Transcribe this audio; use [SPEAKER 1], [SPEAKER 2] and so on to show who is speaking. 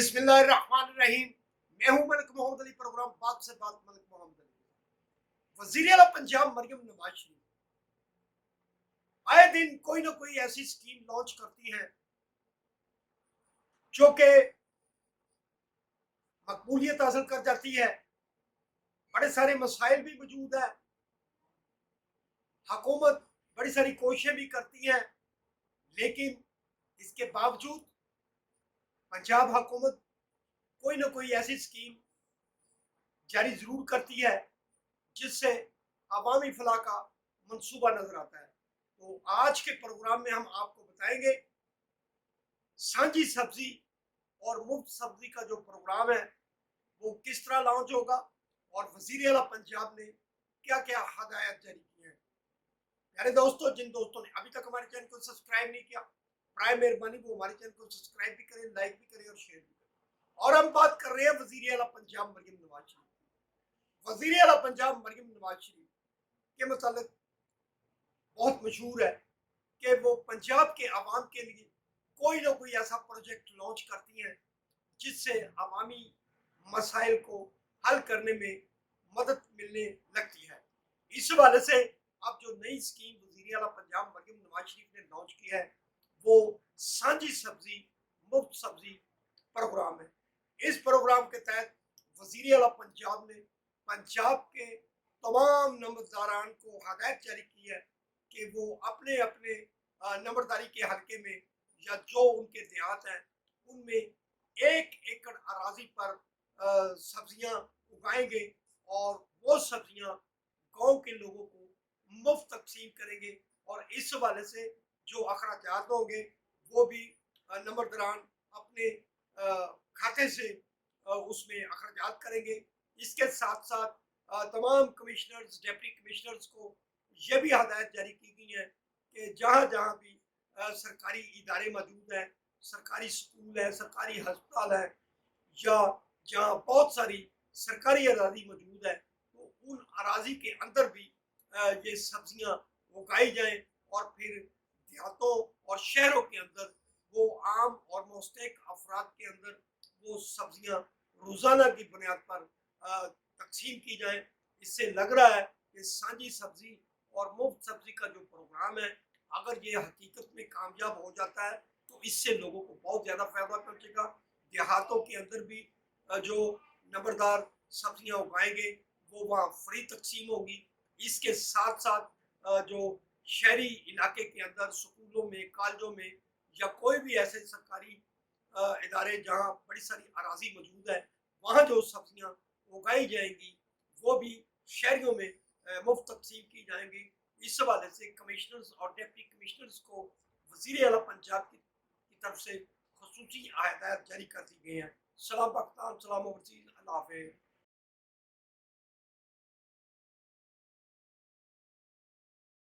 [SPEAKER 1] बिस्मिल्लाहिर्रहमानिर्रहीम। मैं हूं मलिक मोहम्मद अली। प्रोग्राम बात से बात मलिक मोहम्मद अली। वजीर आला पंजाब मरियम नवाज शरीफ आए दिन कोई ना कोई ऐसी स्कीम लॉन्च करती हैं जो कि मकबूलियत हासिल कर जाती है। बड़े सारे मसाइल भी मौजूद है। हुकूमत बड़ी सारी कोशिशें भी करती है, लेकिन इसके बावजूद पंजाब हुकूमत कोई ना कोई ऐसी स्कीम जारी जरूर करती है जिससे अवामी फलाह का मंसूबा नजर आता है। तो आज के प्रोग्राम में हम आपको बताएंगे सांझी सब्जी और मुफ्त सब्जी का जो प्रोग्राम है वो किस तरह लॉन्च होगा और वजीर आला पंजाब ने क्या क्या हदायत जारी की हैं। प्यारे दोस्तों, जिन दोस्तों ने अभी तक हमारे चैनल को सब्सक्राइब नहीं किया, प्राय मेहरबानी वो हमारे चैनल को सब्सक्राइब भी करें, लाइक भी करें और शेयर भी करें। और हम बात कर रहे हैं वजीर आला पंजाब मरियम नवाज शरीफ। वजीर आला पंजाब मरियम नवाज शरीफ के मतलब बहुत मशहूर है कि वो पंजाब के आवाम के लिए कोई ना कोई ऐसा प्रोजेक्ट लॉन्च करती हैं जिससे अवामी मसाइल को हल करने में मदद मिलने लगती है। इस हवाले से अब जो नई स्कीम वजीर आला पंजाब मरियम नवाज शरीफ ने लॉन्च की है वो सांझी सब्जी मुफ्त सब्जी प्रोग्राम है। इस प्रोग्राम के तहत वजीर आला पंजाब ने पंजाब के तमाम नंबरदारान को हदायत जारी की है कि वो अपने अपने नंबरदारी के हल्के में या जो उनके देहात हैं उनमें 1 एकड़ अराजी पर सब्जियां उगाएंगे और वो सब्जियां गांव के लोगों को मुफ्त तकसीम करेंगे। और इस हवाले से जो अखराजात होंगे वो भी नंबरदारान अपने खाते से उसमें अखराजात करेंगे। इसके साथ साथ तमाम कमिश्नर्स, डिप्टी कमिश्नर्स को यह भी हदायत जारी की गई है कि जहाँ जहाँ भी सरकारी इदारे मौजूद हैं, सरकारी स्कूल है, सरकारी अस्पताल है या जहाँ बहुत सारी सरकारी अराजी मौजूद है तो उन अराजी के अंदर भी ये सब्जियां उगाई जाएं और फिर देहातों और शहरों के अंदर वो आम और मुस्तहिक अफराद के अंदर वो सब्जियां रोज़ाना की बुनियाद पर तकसीम की जाए। इससे लग रहा है कि सांझी सब्जी और मुफ्त सब्जी का जो प्रोग्राम है अगर ये हकीकत में कामयाब हो जाता है तो इससे लोगों को बहुत ज़्यादा फायदा पहुँचेगा। देहातों के अंदर भी जो नंबरदार सब्जियां उगाएंगे वो वहाँ फ्री तकसीम होगी। इसके साथ साथ जो शहरी इलाके के अंदर स्कूलों में, कॉलेजों में या कोई भी ऐसे सरकारी इदारे जहाँ बड़ी सारी अराजी मौजूद है वहाँ जो सब्जियां उगाई जाएंगी वो भी शहरियों में मुफ्त तकसीम की जाएंगी। इस हवाले से कमिश्नर्स और डिप्टी कमिश्नर्स को वजीर आला पंजाब की तरफ से खसूसी हिदायत जारी कर दी गई है। सलाम पाकिस्तान, सलाम ओवरसीज, अल्लाह हाफिज़।